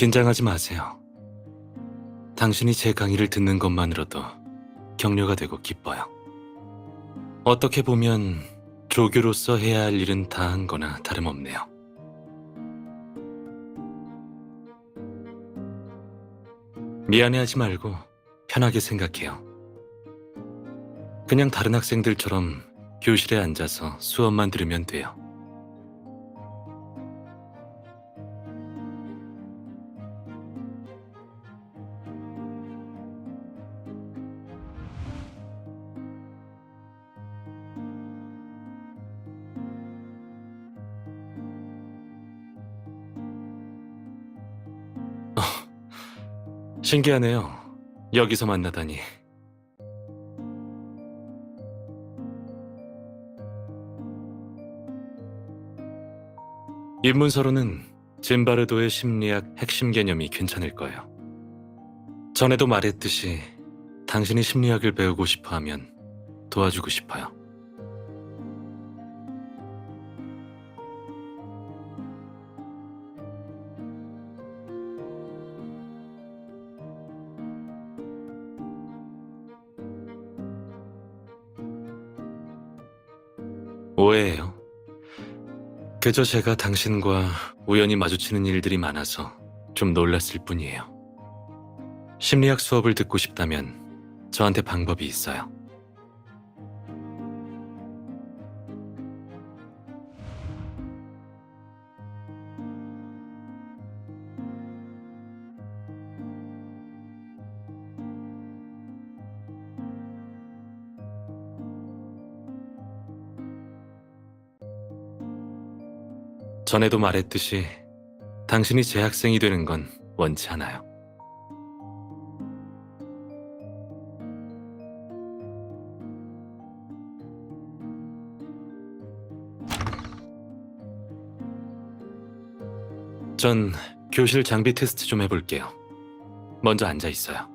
긴장하지 마세요. 당신이 제 강의를 듣는 것만으로도 격려가 되고 기뻐요. 어떻게 보면 조교로서 해야 할 일은 다 한 거나 다름없네요. 미안해하지 말고 편하게 생각해요. 그냥 다른 학생들처럼 교실에 앉아서 수업만 들으면 돼요. 신기하네요. 여기서 만나다니. 입문서로는 짐바르도의 심리학 핵심 개념이 괜찮을 거예요. 전에도 말했듯이 당신이 심리학을 배우고 싶어 하면 도와주고 싶어요. 오해예요. 그저 제가 당신과 우연히 마주치는 일들이 많아서 좀 놀랐을 뿐이에요. 심리학 수업을 듣고 싶다면 저한테 방법이 있어요. 전에도 말했듯이 당신이 제 학생이 되는 건 원치 않아요. 전 교실 장비 테스트 좀 해볼게요. 먼저 앉아 있어요.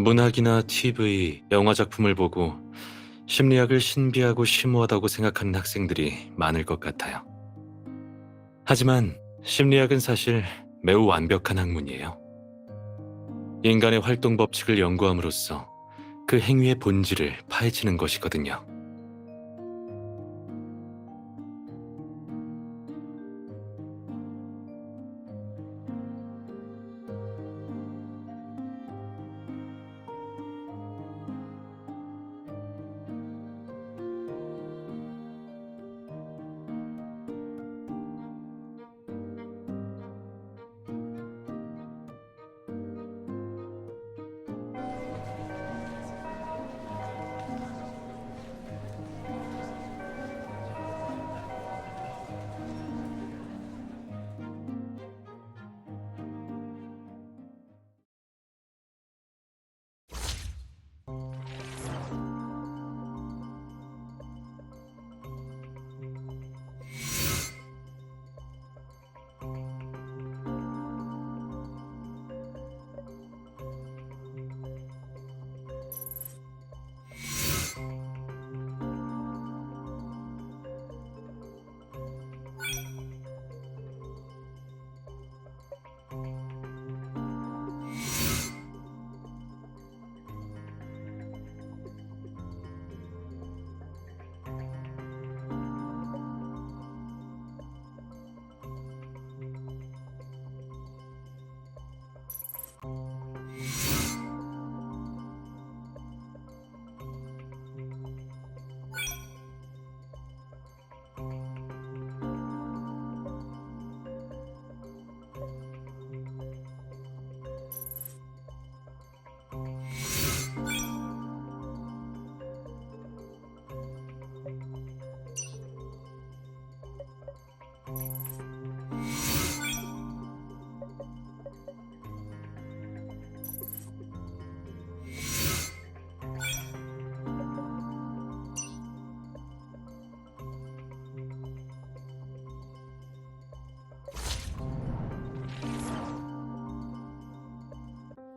문학이나 TV, 영화 작품을 보고 심리학을 신비하고 심오하다고 생각하는 학생들이 많을 것 같아요. 하지만 심리학은 사실 매우 완벽한 학문이에요. 인간의 활동 법칙을 연구함으로써 그 행위의 본질을 파헤치는 것이거든요.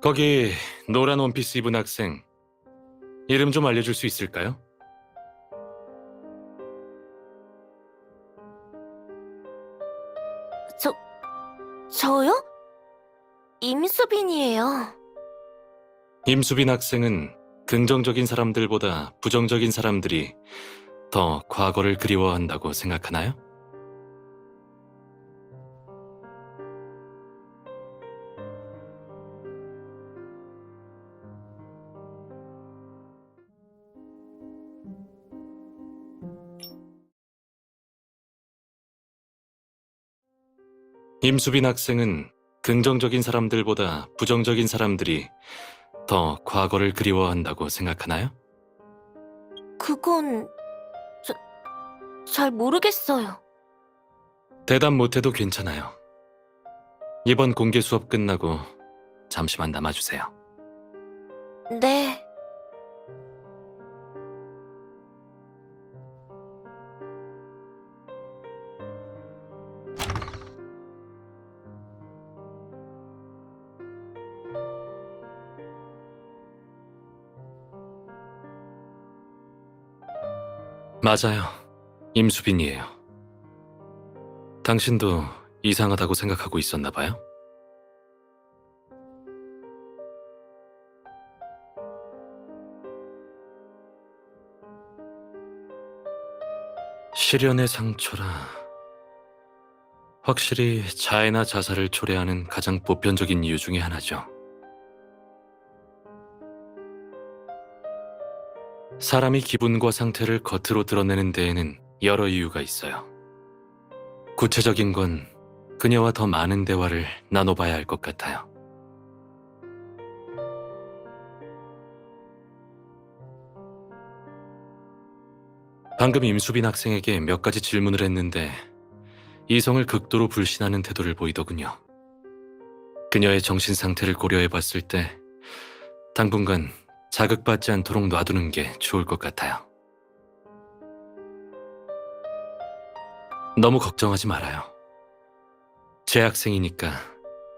거기 노란 원피스 입은 학생 이름 좀 알려줄 수 있을까요? 저, 저요? 임수빈이에요. 임수빈 학생은 긍정적인 사람들보다 부정적인 사람들이 더 과거를 그리워한다고 생각하나요? 임수빈 학생은 긍정적인 사람들보다 부정적인 사람들이 더 과거를 그리워한다고 생각하나요? 그건, 저, 잘 모르겠어요. 대답 못해도 괜찮아요. 이번 공개 수업 끝나고 잠시만 남아주세요. 네. 맞아요. 임수빈이에요. 당신도 이상하다고 생각하고 있었나 봐요? 시련의 상처라. 확실히 자해나 자살을 초래하는 가장 보편적인 이유 중에 하나죠. 사람이 기분과 상태를 겉으로 드러내는 데에는 여러 이유가 있어요. 구체적인 건 그녀와 더 많은 대화를 나눠봐야 할 것 같아요. 방금 임수빈 학생에게 몇 가지 질문을 했는데 이성을 극도로 불신하는 태도를 보이더군요. 그녀의 정신 상태를 고려해 봤을 때 당분간 자극받지 않도록 놔두는 게 좋을 것 같아요. 너무 걱정하지 말아요. 제 학생이니까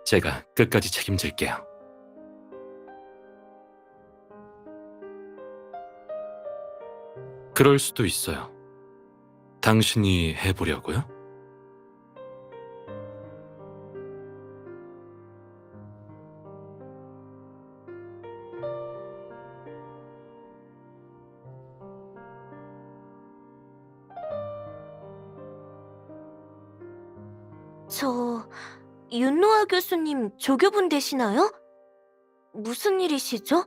제가 끝까지 책임질게요. 그럴 수도 있어요. 당신이 해보려고요? 저, 윤노아 교수님 조교분 되시나요? 무슨 일이시죠?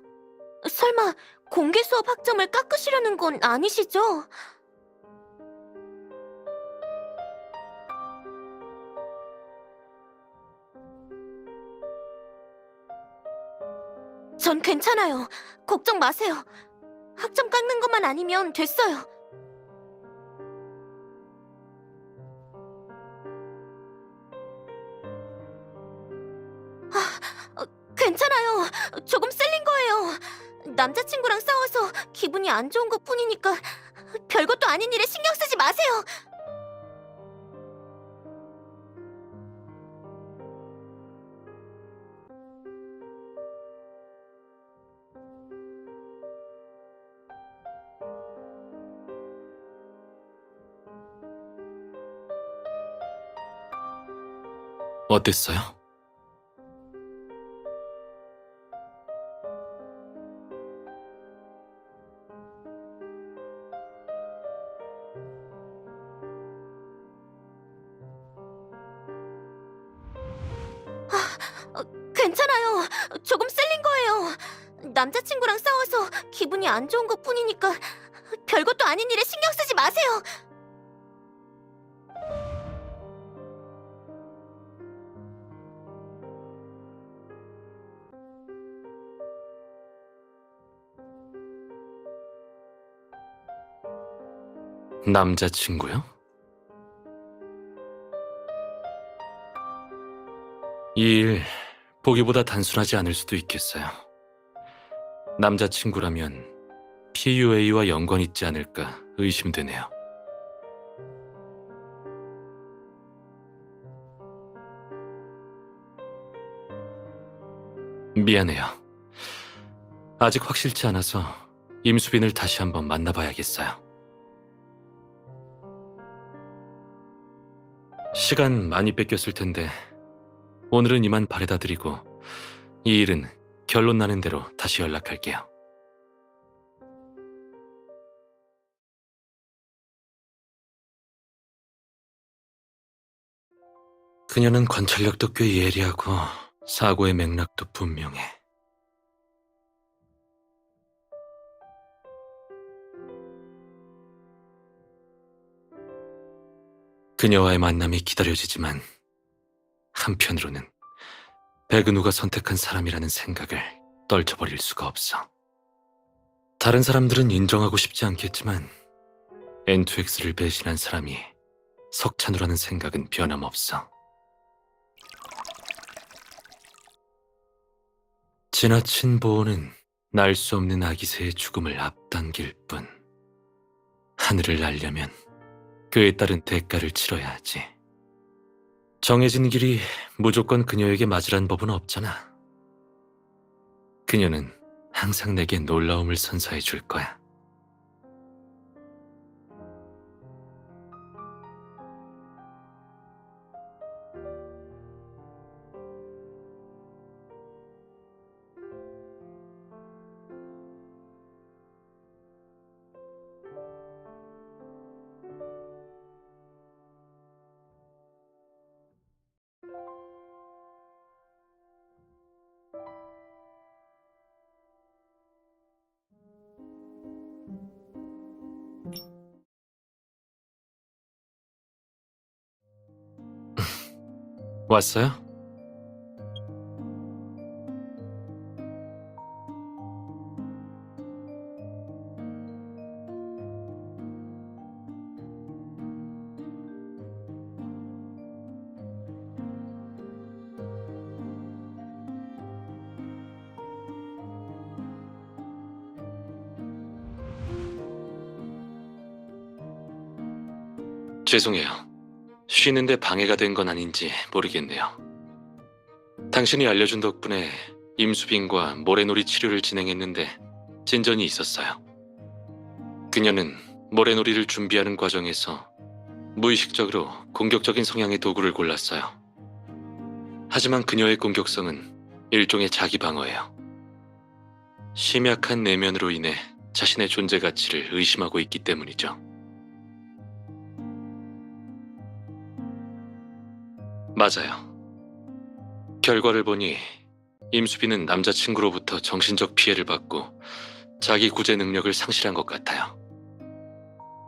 설마 공개 수업 학점을 깎으시려는 건 아니시죠? 전 괜찮아요. 걱정 마세요. 학점 깎는 것만 아니면 됐어요. 괜찮아요. 조금 쓸린 거예요. 남자친구랑 싸워서 기분이 안 좋은 것 뿐이니까 별것도 아닌 일에 신경 쓰지 마세요. 어땠어요? 괜찮아요. 조금 쓸린 거예요. 남자친구랑 싸워서 기분이 안 좋은 것 뿐이니까 별것도 아닌 일에 신경 쓰지 마세요. 남자친구요? 이 일 보기보다 단순하지 않을 수도 있겠어요. 남자친구라면 PUA와 연관 있지 않을까 의심되네요. 미안해요. 아직 확실치 않아서 임수빈을 다시 한번 만나봐야겠어요. 시간 많이 뺏겼을 텐데 오늘은 이만 바래다 드리고 이 일은 결론 나는 대로 다시 연락할게요. 그녀는 관찰력도 꽤 예리하고 사고의 맥락도 분명해. 그녀와의 만남이 기다려지지만 한편으로는 백은우가 선택한 사람이라는 생각을 떨쳐버릴 수가 없어. 다른 사람들은 인정하고 싶지 않겠지만 N2X를 배신한 사람이 석찬우라는 생각은 변함없어. 지나친 보호는 날 수 없는 아기새의 죽음을 앞당길 뿐. 하늘을 날려면 그에 따른 대가를 치러야 하지. 정해진 길이 무조건 그녀에게 맞으란 법은 없잖아. 그녀는 항상 내게 놀라움을 선사해 줄 거야. 왔어요? 죄송해요. 쉬는데 방해가 된 건 아닌지 모르겠네요. 당신이 알려준 덕분에 임수빈과 모래놀이 치료를 진행했는데 진전이 있었어요. 그녀는 모래놀이를 준비하는 과정에서 무의식적으로 공격적인 성향의 도구를 골랐어요. 하지만 그녀의 공격성은 일종의 자기 방어예요. 심약한 내면으로 인해 자신의 존재 가치를 의심하고 있기 때문이죠. 맞아요. 결과를 보니 임수빈은 남자친구로부터 정신적 피해를 받고 자기 구제 능력을 상실한 것 같아요.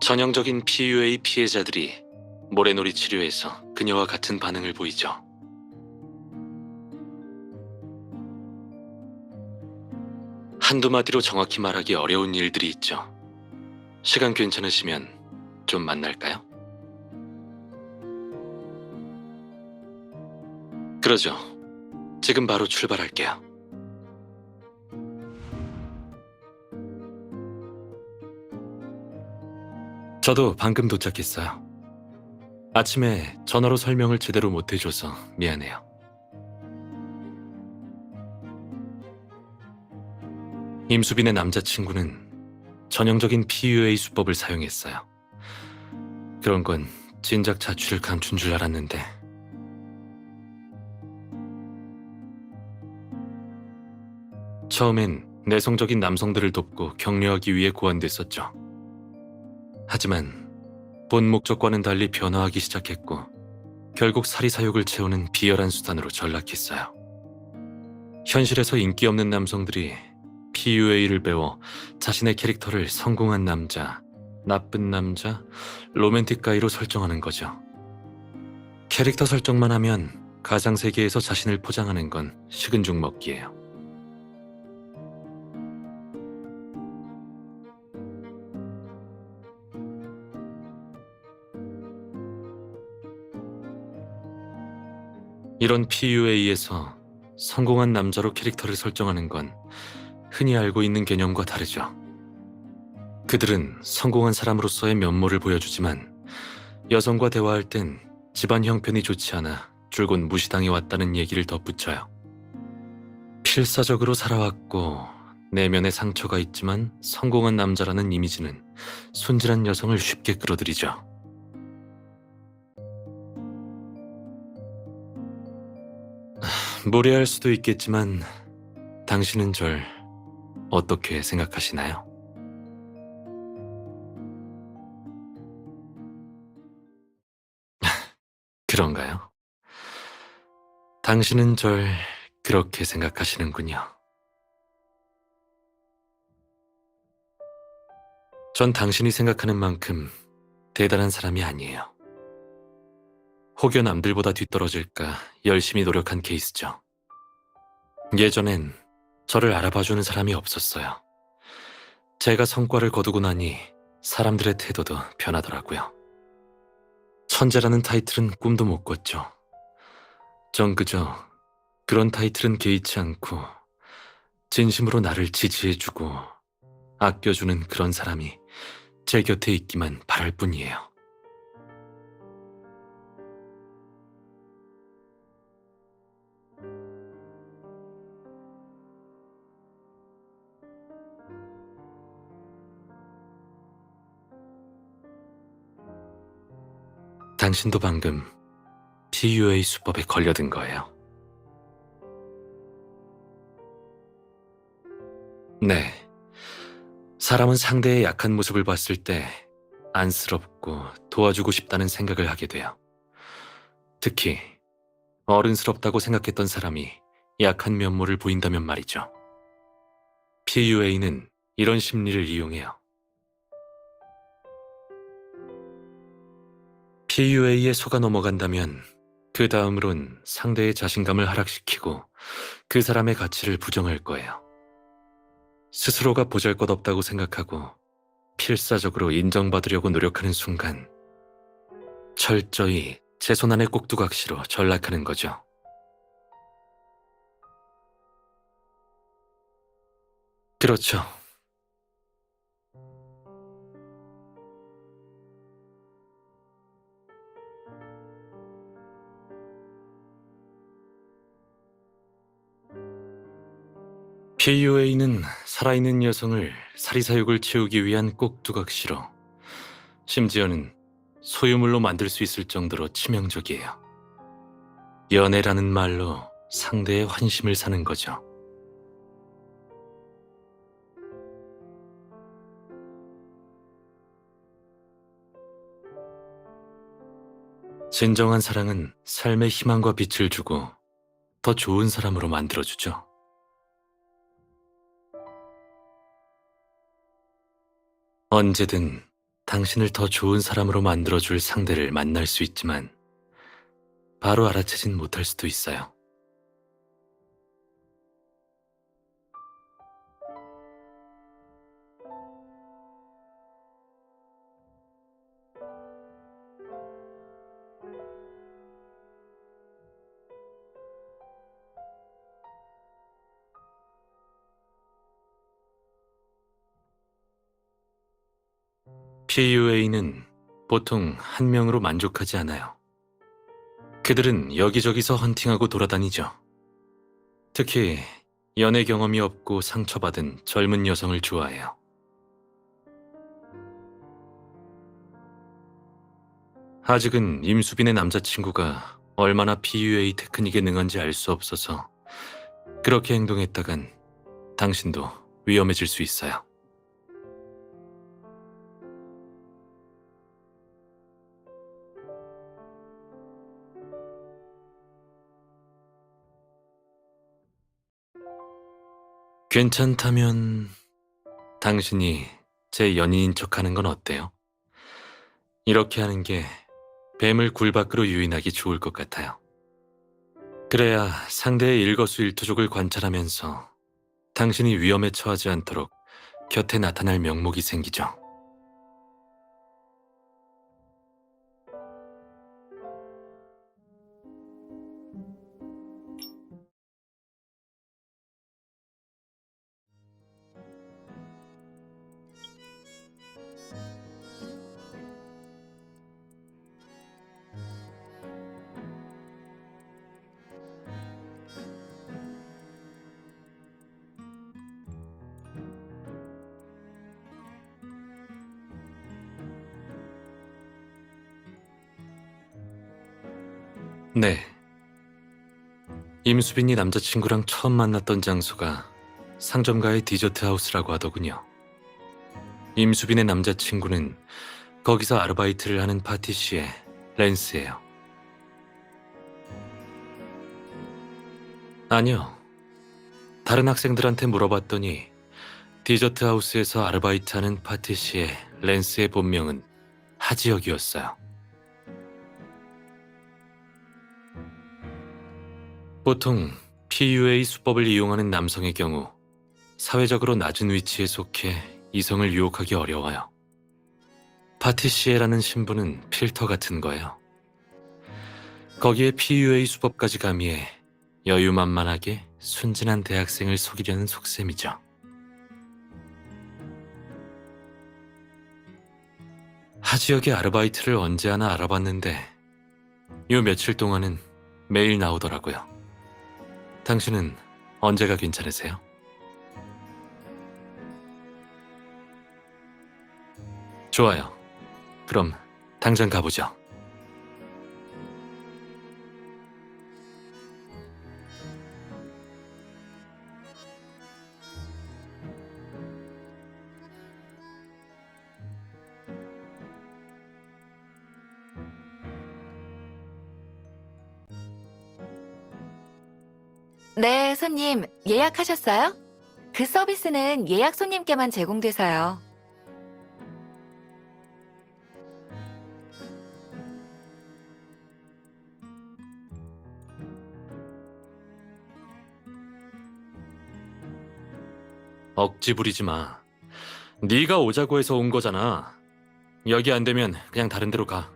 전형적인 PUA 피해자들이 모래놀이 치료에서 그녀와 같은 반응을 보이죠. 한두 마디로 정확히 말하기 어려운 일들이 있죠. 시간 괜찮으시면 좀 만날까요? 그러죠. 지금 바로 출발할게요. 저도 방금 도착했어요. 아침에 전화로 설명을 제대로 못 해줘서 미안해요. 임수빈의 남자친구는 전형적인 PUA 수법을 사용했어요. 그런 건 진작 자취를 감춘 줄 알았는데 처음엔 내성적인 남성들을 돕고 격려하기 위해 고안됐었죠. 하지만 본 목적과는 달리 변화하기 시작했고 결국 사리사욕을 채우는 비열한 수단으로 전락했어요. 현실에서 인기 없는 남성들이 PUA를 배워 자신의 캐릭터를 성공한 남자, 나쁜 남자, 로맨틱 가이로 설정하는 거죠. 캐릭터 설정만 하면 가상세계에서 자신을 포장하는 건 식은 죽 먹기예요. 이런 PUA에서 성공한 남자로 캐릭터를 설정하는 건 흔히 알고 있는 개념과 다르죠. 그들은 성공한 사람으로서의 면모를 보여주지만 여성과 대화할 땐 집안 형편이 좋지 않아 줄곧 무시당해 왔다는 얘기를 덧붙여요. 필사적으로 살아왔고 내면에 상처가 있지만 성공한 남자라는 이미지는 순진한 여성을 쉽게 끌어들이죠. 무례할 수도 있겠지만 당신은 절 어떻게 생각하시나요? 그런가요? 당신은 절 그렇게 생각하시는군요. 전 당신이 생각하는 만큼 대단한 사람이 아니에요. 혹여 남들보다 뒤떨어질까 열심히 노력한 케이스죠. 예전엔 저를 알아봐주는 사람이 없었어요. 제가 성과를 거두고 나니 사람들의 태도도 변하더라고요. 천재라는 타이틀은 꿈도 못 꿨죠. 전 그저 그런 타이틀은 개의치 않고 진심으로 나를 지지해주고 아껴주는 그런 사람이 제 곁에 있기만 바랄 뿐이에요. 당신도 방금 PUA 수법에 걸려든 거예요. 네. 사람은 상대의 약한 모습을 봤을 때 안쓰럽고 도와주고 싶다는 생각을 하게 돼요. 특히 어른스럽다고 생각했던 사람이 약한 면모를 보인다면 말이죠. PUA는 이런 심리를 이용해요. PUA에 속아 넘어간다면 그 다음으론 상대의 자신감을 하락시키고 그 사람의 가치를 부정할 거예요. 스스로가 보잘것없다고 생각하고 필사적으로 인정받으려고 노력하는 순간 철저히 제 손 안의 꼭두각시로 전락하는 거죠. 그렇죠. PUA는 살아있는 여성을 사리사욕을 채우기 위한 꼭두각시로, 심지어는 소유물로 만들 수 있을 정도로 치명적이에요. 연애라는 말로 상대의 환심을 사는 거죠. 진정한 사랑은 삶의 희망과 빛을 주고 더 좋은 사람으로 만들어주죠. 언제든 당신을 더 좋은 사람으로 만들어줄 상대를 만날 수 있지만 바로 알아채진 못할 수도 있어요. PUA는 보통 한 명으로 만족하지 않아요. 그들은 여기저기서 헌팅하고 돌아다니죠. 특히 연애 경험이 없고 상처받은 젊은 여성을 좋아해요. 아직은 임수빈의 남자친구가 얼마나 PUA 테크닉에 능한지 알 수 없어서 그렇게 행동했다간 당신도 위험해질 수 있어요. 괜찮다면 당신이 제 연인인 척하는 건 어때요? 이렇게 하는 게 뱀을 굴 밖으로 유인하기 좋을 것 같아요. 그래야 상대의 일거수일투족을 관찰하면서 당신이 위험에 처하지 않도록 곁에 나타날 명목이 생기죠. 네. 임수빈이 남자친구랑 처음 만났던 장소가 상점가의 디저트 하우스라고 하더군요. 임수빈의 남자친구는 거기서 아르바이트를 하는 파티시에 랜스예요. 아니요. 다른 학생들한테 물어봤더니 디저트 하우스에서 아르바이트하는 파티시에 랜스의 본명은 하지혁이었어요. 보통 PUA 수법을 이용하는 남성의 경우 사회적으로 낮은 위치에 속해 이성을 유혹하기 어려워요. 파티시에라는 신분은 필터 같은 거예요. 거기에 PUA 수법까지 가미해 여유만만하게 순진한 대학생을 속이려는 속셈이죠. 하지혁의 아르바이트를 언제 하나 알아봤는데 요 며칠 동안은 매일 나오더라고요. 당신은 언제가 괜찮으세요? 좋아요. 그럼 당장 가보죠. 네, 손님, 예약하셨어요? 그 서비스는 예약 손님께만 제공돼서요. 억지 부리지 마. 네가 오자고 해서 온 거잖아. 여기 안 되면 그냥 다른 데로 가.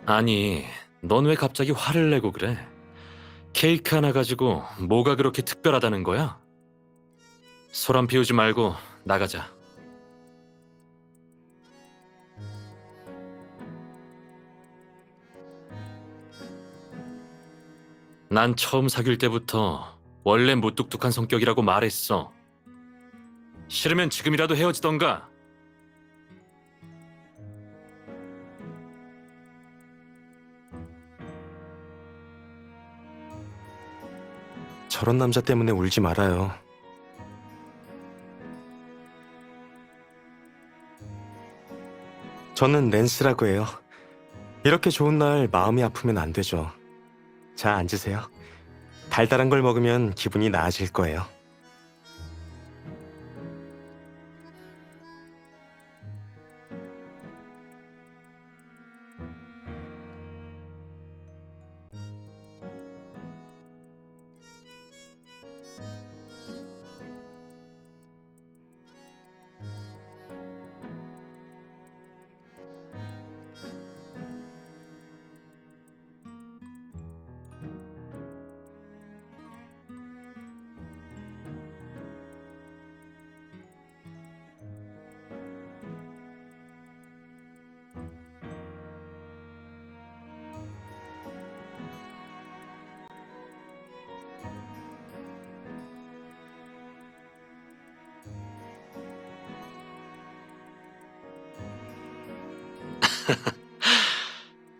아니, 넌 왜 갑자기 화를 내고 그래? 케이크 하나 가지고 뭐가 그렇게 특별하다는 거야? 소란 피우지 말고 나가자. 난 처음 사귈 때부터 원래 무뚝뚝한 성격이라고 말했어. 싫으면 지금이라도 헤어지던가. 저런 남자 때문에 울지 말아요. 저는 랜스라고 해요. 이렇게 좋은 날 마음이 아프면 안 되죠. 자, 앉으세요. 달달한 걸 먹으면 기분이 나아질 거예요.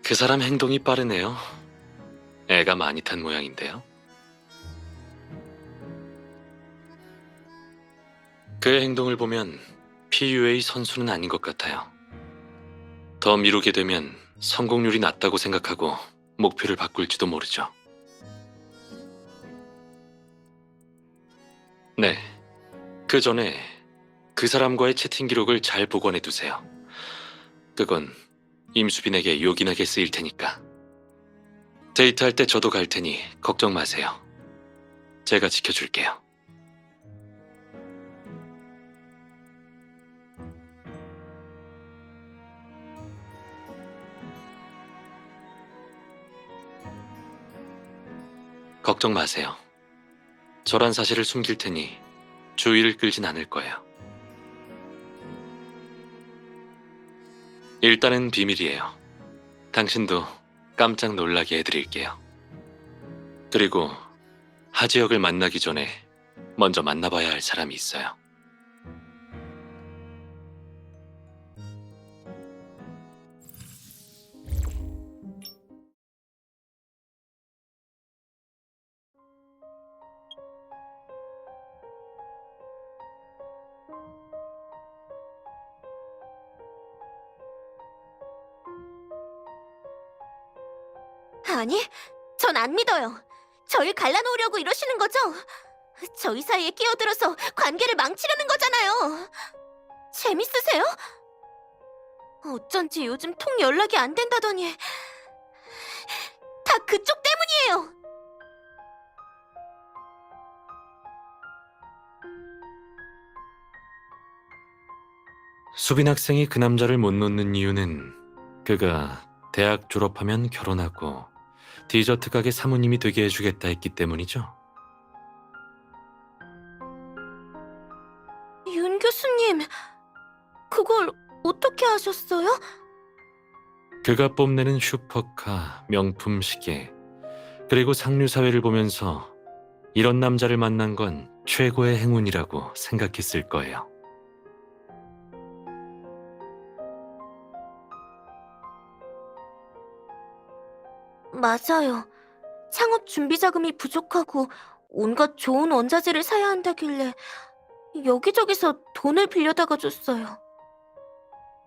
그 사람 행동이 빠르네요. 애가 많이 탄 모양인데요. 그의 행동을 보면 PUA 선수는 아닌 것 같아요. 더 미루게 되면 성공률이 낮다고 생각하고 목표를 바꿀지도 모르죠. 네, 그 전에 그 사람과의 채팅 기록을 잘 보관해 두세요. 그건 임수빈에게 요긴하게 쓰일 테니까. 데이트할 때 저도 갈 테니 걱정 마세요. 제가 지켜줄게요. 걱정 마세요. 저란 사실을 숨길 테니 주의를 끌진 않을 거예요. 일단은 비밀이에요. 당신도 깜짝 놀라게 해드릴게요. 그리고 하지혁을 만나기 전에 먼저 만나봐야 할 사람이 있어요. 아니, 전 안 믿어요. 저를 갈라놓으려고 이러시는 거죠? 저희 사이에 끼어들어서 관계를 망치려는 거잖아요. 재밌으세요? 어쩐지 요즘 통 연락이 안 된다더니 다 그쪽 때문이에요. 수빈 학생이 그 남자를 못 놓는 이유는 그가 대학 졸업하면 결혼하고 디저트 가게 사모님이 되게 해주겠다 했기 때문이죠. 윤 교수님, 그걸 어떻게 하셨어요? 그가 뽐내는 슈퍼카, 명품 시계, 그리고 상류 사회를 보면서 이런 남자를 만난 건 최고의 행운이라고 생각했을 거예요. 맞아요. 창업 준비 자금이 부족하고 온갖 좋은 원자재를 사야 한다길래 여기저기서 돈을 빌려다가 줬어요.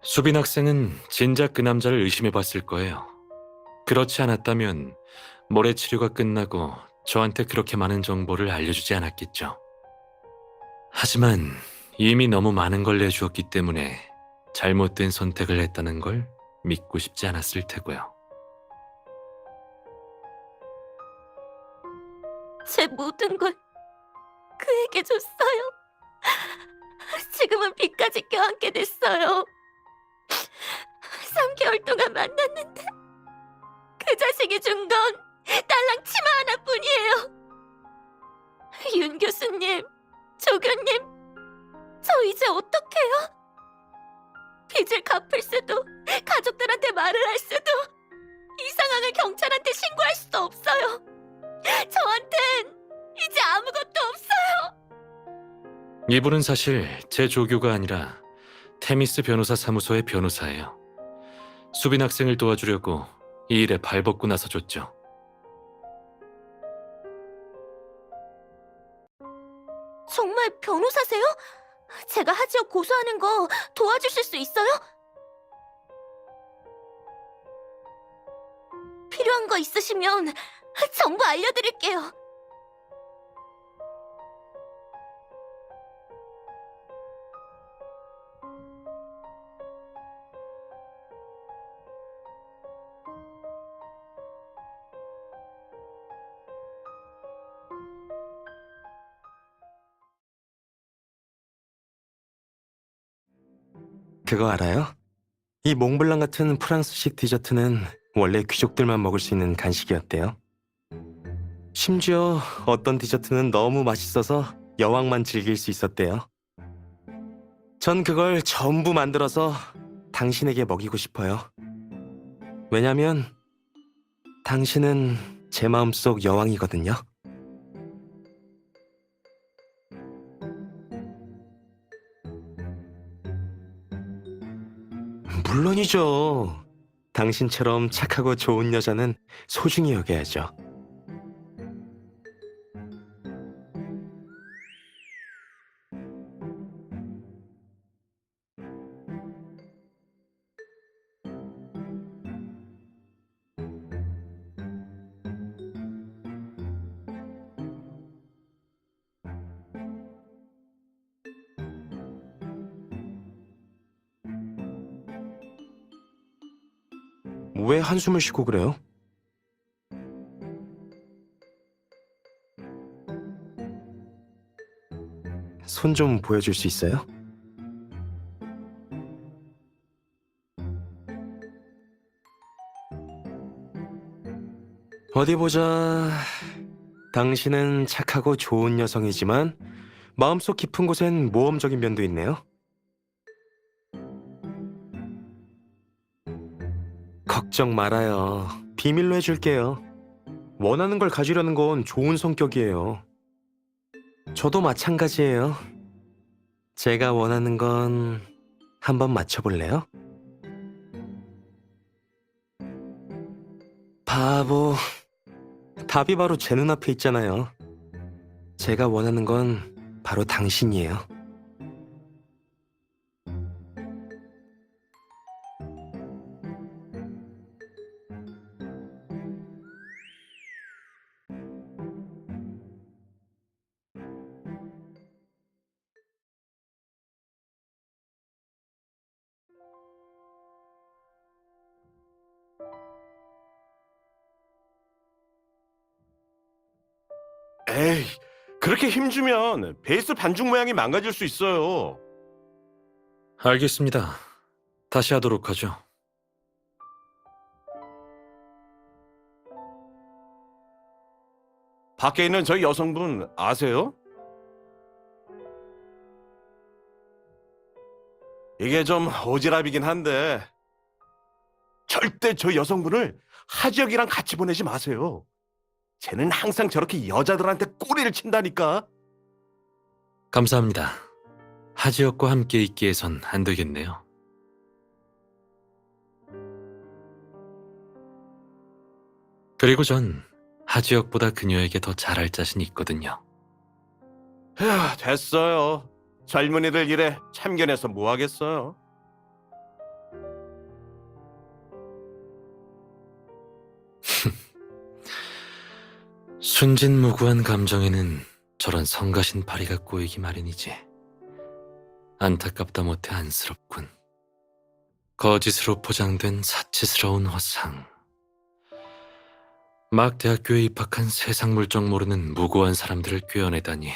수빈 학생은 진작 그 남자를 의심해봤을 거예요. 그렇지 않았다면 모래 치료가 끝나고 저한테 그렇게 많은 정보를 알려주지 않았겠죠. 하지만 이미 너무 많은 걸 내주었기 때문에 잘못된 선택을 했다는 걸 믿고 싶지 않았을 테고요. 제 모든 걸 그에게 줬어요. 지금은 빚까지 껴안게 됐어요. 3개월 동안 만났는데 그 자식이 준 건 딸랑 치마 하나뿐이에요. 윤 교수님, 조교님, 저 이제 어떡해요? 빚을 갚을 수도, 가족들한테 말을 할 수도, 이 상황을 경찰한테 신고할 수도 없어요. 저한텐 이제 아무것도 없어요. 이분은 사실 제 조교가 아니라 테미스 변호사 사무소의 변호사예요. 수빈 학생을 도와주려고 이 일에 발벗고 나서줬죠. 정말 변호사세요? 제가 하지혁 고소하는 거 도와주실 수 있어요? 필요한 거 있으시면 전부 알려드릴게요. 그거 알아요? 이 몽블랑 같은 프랑스식 디저트는 원래 귀족들만 먹을 수 있는 간식이었대요. 심지어 어떤 디저트는 너무 맛있어서 여왕만 즐길 수 있었대요. 전 그걸 전부 만들어서 당신에게 먹이고 싶어요. 왜냐면 당신은 제 마음속 여왕이거든요. 물론이죠. 당신처럼 착하고 좋은 여자는 소중히 여겨야죠. 왜 한숨을 쉬고 그래요? 손 좀 보여줄 수 있어요? 어디 보자. 당신은 착하고 좋은 여성이지만 마음속 깊은 곳엔 모험적인 면도 있네요. 걱정 말아요. 비밀로 해줄게요. 원하는 걸 가지려는 건 좋은 성격이에요. 저도 마찬가지예요. 제가 원하는 건 한번 맞춰볼래요? 바보. 답이 바로 제 눈앞에 있잖아요. 제가 원하는 건 바로 당신이에요. 에이, 그렇게 힘주면 베이스 반죽 모양이 망가질 수 있어요. 알겠습니다. 다시 하도록 하죠. 밖에 있는 저희 여성분 아세요? 이게 좀 오지랖이긴 한데 절대 저 여성분을 하지혁이랑 같이 보내지 마세요. 쟤는 항상 저렇게 여자들한테 꼬리를 친다니까. 감사합니다. 하지혁과 함께 있기 위해선 안 되겠네요. 그리고 전 하지혁보다 그녀에게 더 잘할 자신이 있거든요. 휴, 됐어요. 젊은이들 일에 참견해서 뭐 하겠어요. 순진무구한 감정에는 저런 성가신 파리가 꼬이기 마련이지. 안타깝다 못해 안쓰럽군. 거짓으로 포장된 사치스러운 허상. 막 대학교에 입학한 세상 물정 모르는 무고한 사람들을 꿰어내다니.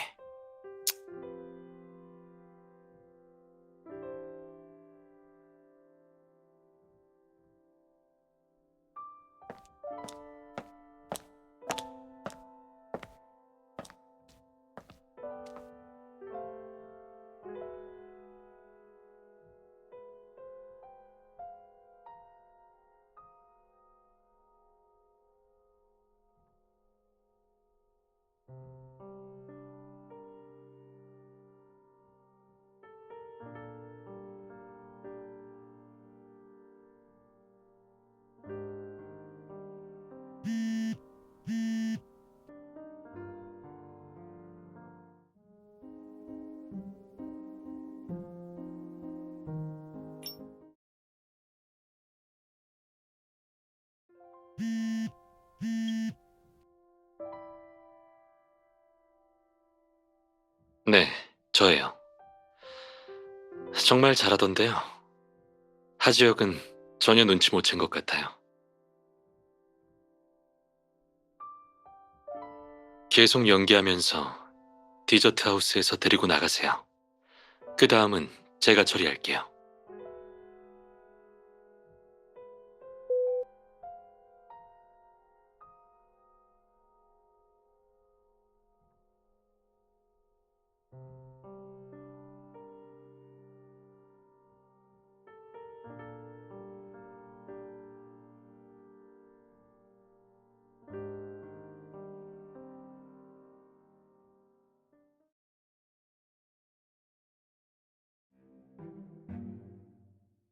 네, 저예요. 정말 잘하던데요. 하지혁은 전혀 눈치 못 챈 것 같아요. 계속 연기하면서 디저트 하우스에서 데리고 나가세요. 그 다음은 제가 처리할게요.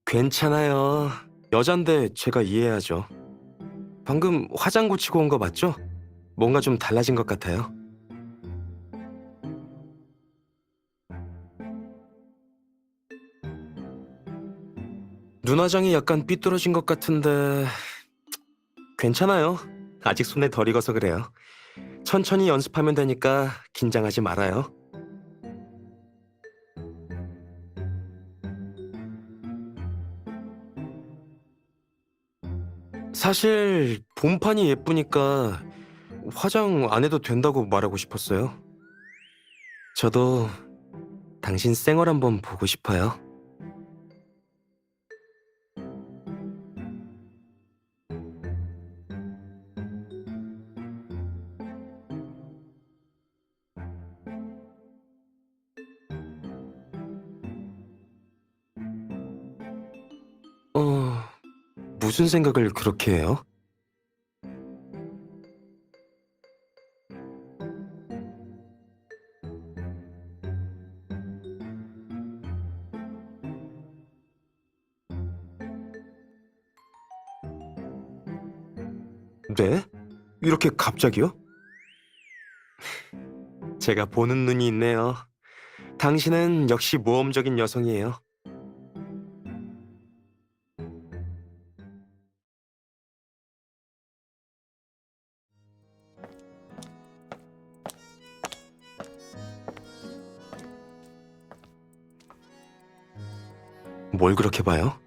괜찮아요. 여잔데 제가 이해하죠. 방금 화장 고치고 온 거 맞죠? 뭔가 좀 달라진 것 같아요. 눈화장이 약간 삐뚤어진 것 같은데 괜찮아요. 아직 손에 덜 익어서 그래요. 천천히 연습하면 되니까 긴장하지 말아요. 사실 본판이 예쁘니까 화장 안 해도 된다고 말하고 싶었어요. 저도 당신 쌩얼 한번 보고 싶어요. 무슨 생각을 그렇게 해요? 네? 이렇게 갑자기요? 제가 보는 눈이 있네요. 당신은 역시 모험적인 여성이에요. 뭘 그렇게 봐요?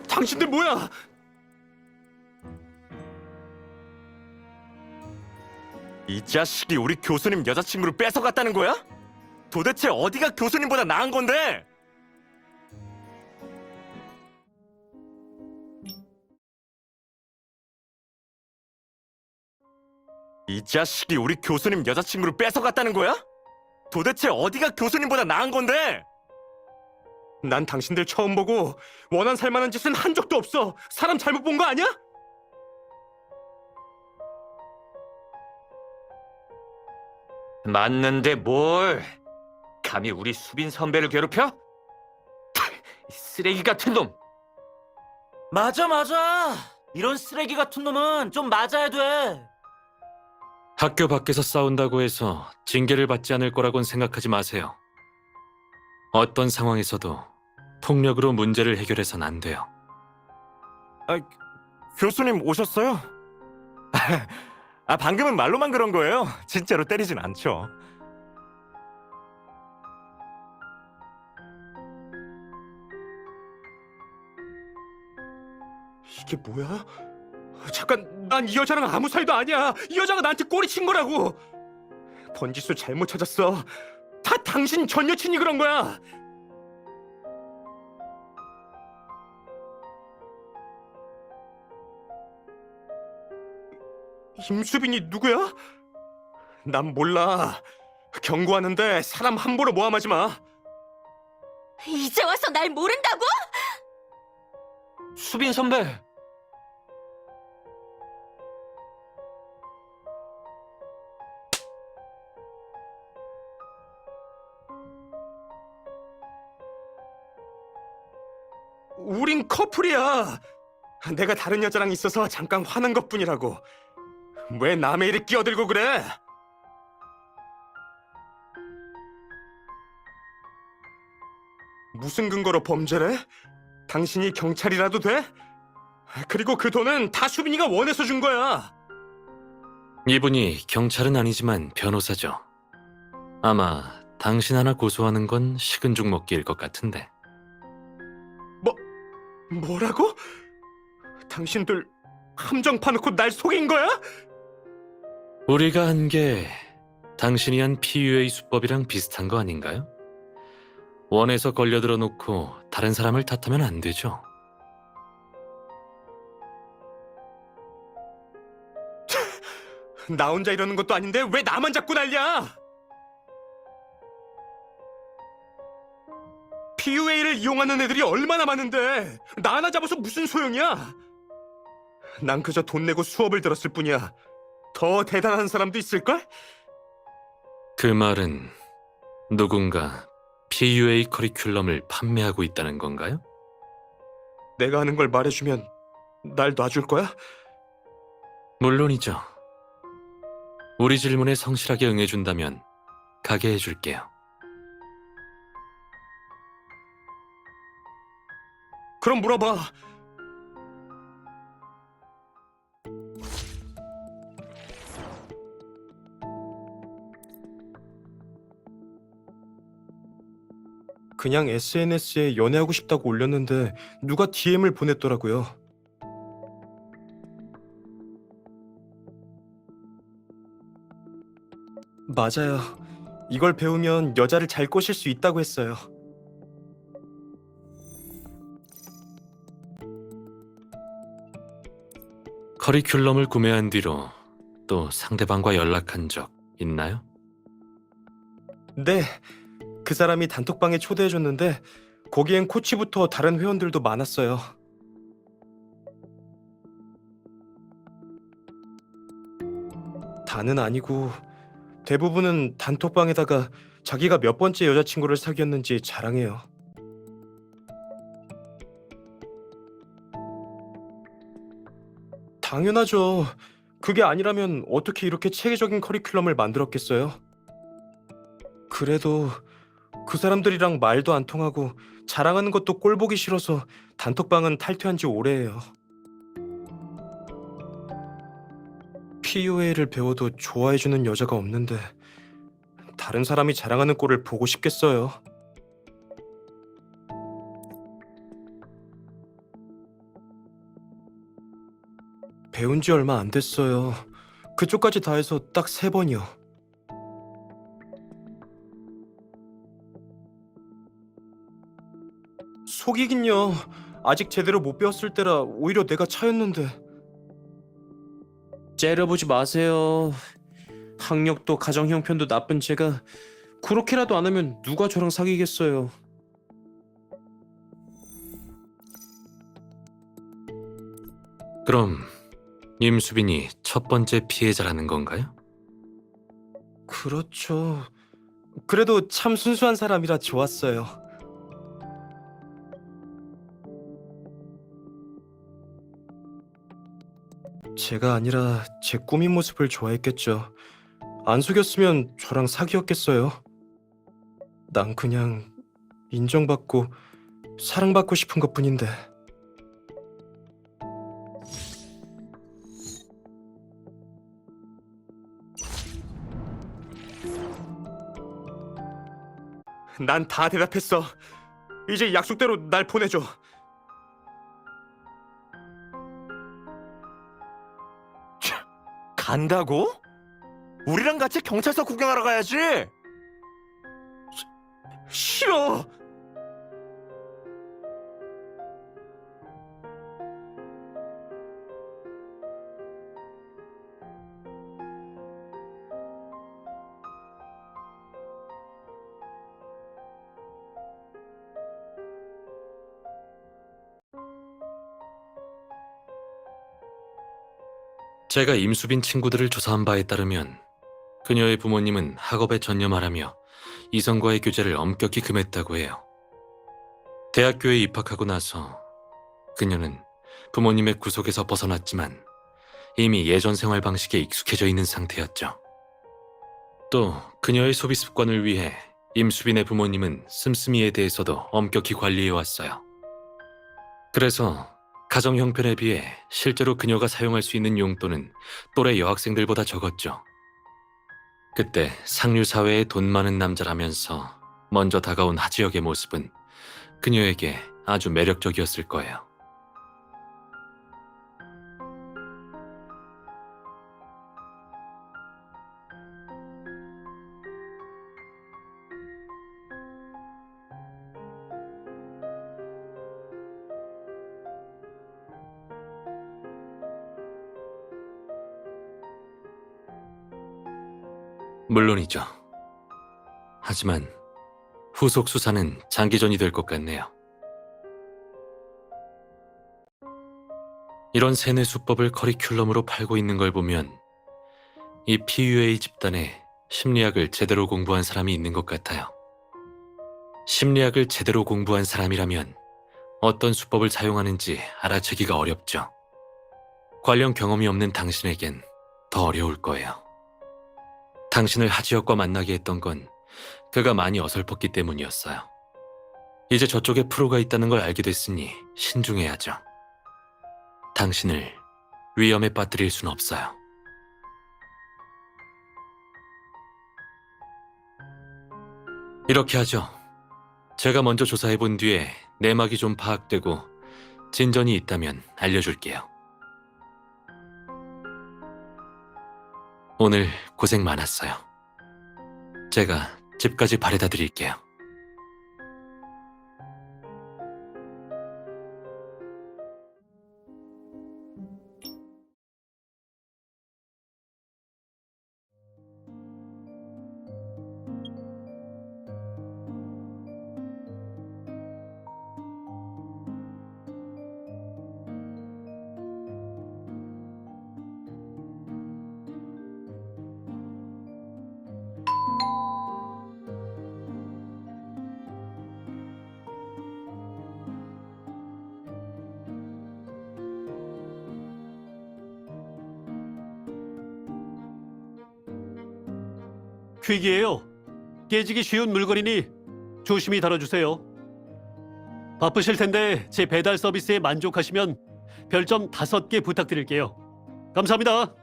당신들 뭐야? 이 자식이 우리 교수님 여자친구를 뺏어갔다는 거야? 도대체 어디가 교수님보다 나은 건데? 이 자식이 우리 교수님 여자친구를 뺏어갔다는 거야? 도대체 어디가 교수님보다 나은 건데? 난 당신들 처음 보고 원한 살만한 짓은 한 적도 없어. 사람 잘못 본 거 아니야? 맞는데 뭘? 감히 우리 수빈 선배를 괴롭혀? 이 쓰레기 같은 놈! 맞아, 맞아. 이런 쓰레기 같은 놈은 좀 맞아야 돼. 학교 밖에서 싸운다고 해서 징계를 받지 않을 거라고는 생각하지 마세요. 어떤 상황에서도 폭력으로 문제를 해결해선 안 돼요. 교수님 오셨어요? 방금은 말로만 그런 거예요. 진짜로 때리진 않죠. 이게 뭐야? 잠깐, 난 이 여자랑 아무 사이도 아니야. 이 여자가 나한테 꼬리 친 거라고. 번지수 잘못 찾았어. 다 당신 전 여친이 그런 거야. 임수빈이 누구야? 난 몰라. 경고하는데 사람 함부로 모함하지 마. 이제 와서 날 모른다고? 수빈 선배. 우린 커플이야. 내가 다른 여자랑 있어서 잠깐 화난 것뿐이라고. 왜 남의 일에 끼어들고 그래? 무슨 근거로 범죄래? 당신이 경찰이라도 돼? 그리고 그 돈은 다 수빈이가 원해서 준 거야. 이분이 경찰은 아니지만 변호사죠. 아마 당신 하나 고소하는 건 식은 죽 먹기일 것 같은데. 뭐라고? 당신들 함정 파놓고 날 속인 거야? 우리가 한 게 당신이 한 PUA 수법이랑 비슷한 거 아닌가요? 원해서 걸려들어 놓고 다른 사람을 탓하면 안 되죠. 나 혼자 이러는 것도 아닌데 왜 나만 자꾸 난리야? PUA를 이용하는 애들이 얼마나 많은데 나 하나 잡아서 무슨 소용이야? 난 그저 돈 내고 수업을 들었을 뿐이야. 더 대단한 사람도 있을걸? 그 말은 누군가 PUA 커리큘럼을 판매하고 있다는 건가요? 내가 하는 걸 말해주면 날 놔줄 거야? 물론이죠. 우리 질문에 성실하게 응해준다면 가게 해줄게요. 그럼 물어봐. 그냥 SNS에 연애하고 싶다고 올렸는데 누가 DM을 보냈더라고요. 맞아요. 이걸 배우면 여자를 잘 꼬실 수 있다고 했어요. 커리큘럼을 구매한 뒤로 또 상대방과 연락한 적 있나요? 네, 그 사람이 단톡방에 초대해줬는데 거기엔 코치부터 다른 회원들도 많았어요. 다는 아니고 대부분은 단톡방에다가 자기가 몇 번째 여자친구를 사귀었는지 자랑해요. 당연하죠. 그게 아니라면 어떻게 이렇게 체계적인 커리큘럼을 만들었겠어요? 그래도 그 사람들이랑 말도 안 통하고 자랑하는 것도 꼴 보기 싫어서 단톡방은 탈퇴한 지 오래예요. PUA를 배워도 좋아해주는 여자가 없는데 다른 사람이 자랑하는 꼴을 보고 싶겠어요. 배운 지 얼마 안 됐어요. 그쪽까지 다 해서 딱 3번이요. 속이긴요. 아직 제대로 못 배웠을 때라 오히려 내가 차였는데. 째려보지 마세요. 학력도 가정 형편도 나쁜 제가 그렇게라도 안 하면 누가 저랑 사귀겠어요. 그럼 임수빈이 첫 번째 피해자라는 건가요? 그렇죠. 그래도 참 순수한 사람이라 좋았어요. 제가 아니라 제 꾸민 모습을 좋아했겠죠. 안 속였으면 저랑 사귀었겠어요. 난 그냥 인정받고 사랑받고 싶은 것뿐인데. 난 다 대답했어. 이제 약속대로 날 보내줘. 간다고? 우리랑 같이 경찰서 구경하러 가야지. 싫어. 제가 임수빈 친구들을 조사한 바에 따르면 그녀의 부모님은 학업에 전념하라며 이성과의 교제를 엄격히 금했다고 해요. 대학교에 입학하고 나서 그녀는 부모님의 구속에서 벗어났지만 이미 예전 생활 방식에 익숙해져 있는 상태였죠. 또 그녀의 소비 습관을 위해 임수빈의 부모님은 씀씀이에 대해서도 엄격히 관리해왔어요. 그래서 가정 형편에 비해 실제로 그녀가 사용할 수 있는 용돈은 또래 여학생들보다 적었죠. 그때 상류 사회의 돈 많은 남자라면서 먼저 다가온 하지혁의 모습은 그녀에게 아주 매력적이었을 거예요. 물론이죠. 하지만 후속 수사는 장기전이 될 것 같네요. 이런 세뇌 수법을 커리큘럼으로 팔고 있는 걸 보면 이 PUA 집단에 심리학을 제대로 공부한 사람이 있는 것 같아요. 심리학을 제대로 공부한 사람이라면 어떤 수법을 사용하는지 알아채기가 어렵죠. 관련 경험이 없는 당신에겐 더 어려울 거예요. 당신을 하지혁과 만나게 했던 건 그가 많이 어설펐기 때문이었어요. 이제 저쪽에 프로가 있다는 걸 알게 됐으니 신중해야죠. 당신을 위험에 빠뜨릴 순 없어요. 이렇게 하죠. 제가 먼저 조사해 본 뒤에 내막이 좀 파악되고 진전이 있다면 알려줄게요. 오늘 고생 많았어요. 제가 집까지 바래다 드릴게요. 퀵이에요. 깨지기 쉬운 물건이니 조심히 다뤄주세요. 바쁘실 텐데 제 배달 서비스에 만족하시면 별점 5개 부탁드릴게요. 감사합니다.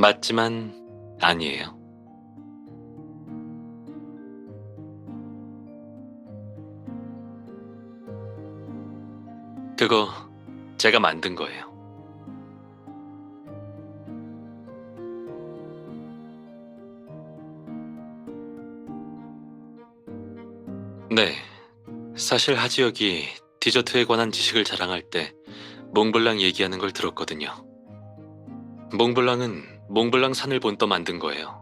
맞지만 아니에요. 그거 제가 만든 거예요. 네, 사실 하지혁이 디저트에 관한 지식을 자랑할 때 몽블랑 얘기하는 걸 들었거든요. 몽블랑은 몽블랑 산을 본떠 만든 거예요.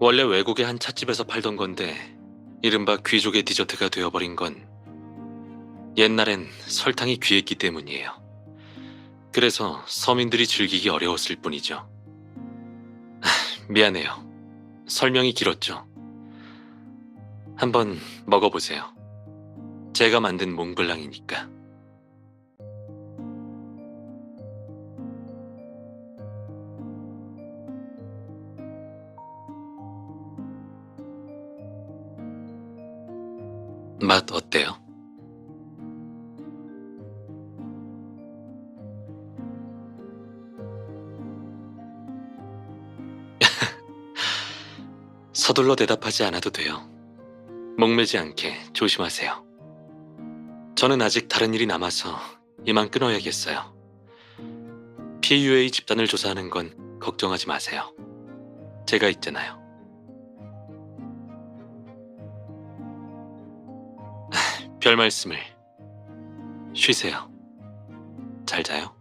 원래 외국의 한 찻집에서 팔던 건데 이른바 귀족의 디저트가 되어버린 건 옛날엔 설탕이 귀했기 때문이에요. 그래서 서민들이 즐기기 어려웠을 뿐이죠. 미안해요. 설명이 길었죠. 한번 먹어보세요. 제가 만든 몽블랑이니까. 맛 어때요? 서둘러 대답하지 않아도 돼요. 목매지 않게 조심하세요. 저는 아직 다른 일이 남아서 이만 끊어야겠어요. PUA 집단을 조사하는 건 걱정하지 마세요. 제가 있잖아요. 별 말씀을. 쉬세요. 잘 자요.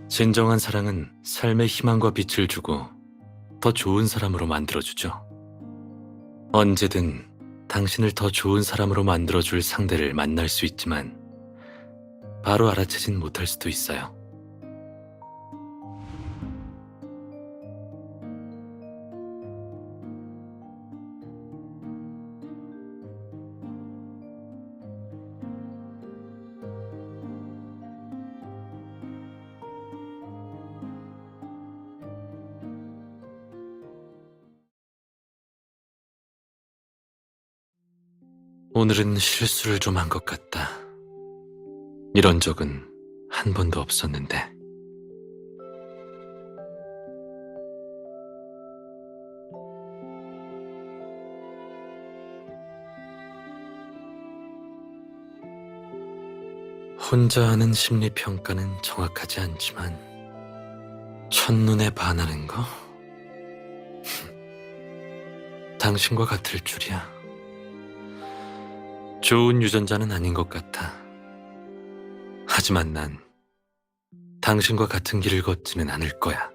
진정한 사랑은 삶의 희망과 빛을 주고 더 좋은 사람으로 만들어주죠. 언제든 당신을 더 좋은 사람으로 만들어줄 상대를 만날 수 있지만 바로 알아채진 못할 수도 있어요. 오늘은 실수를 좀 한 것 같다. 이런 적은 한 번도 없었는데. 혼자 하는 심리평가는 정확하지 않지만 첫눈에 반하는 거? 당신과 같을 줄이야. 좋은 유전자는 아닌 것 같아. 하지만 난 당신과 같은 길을 걷지는 않을 거야.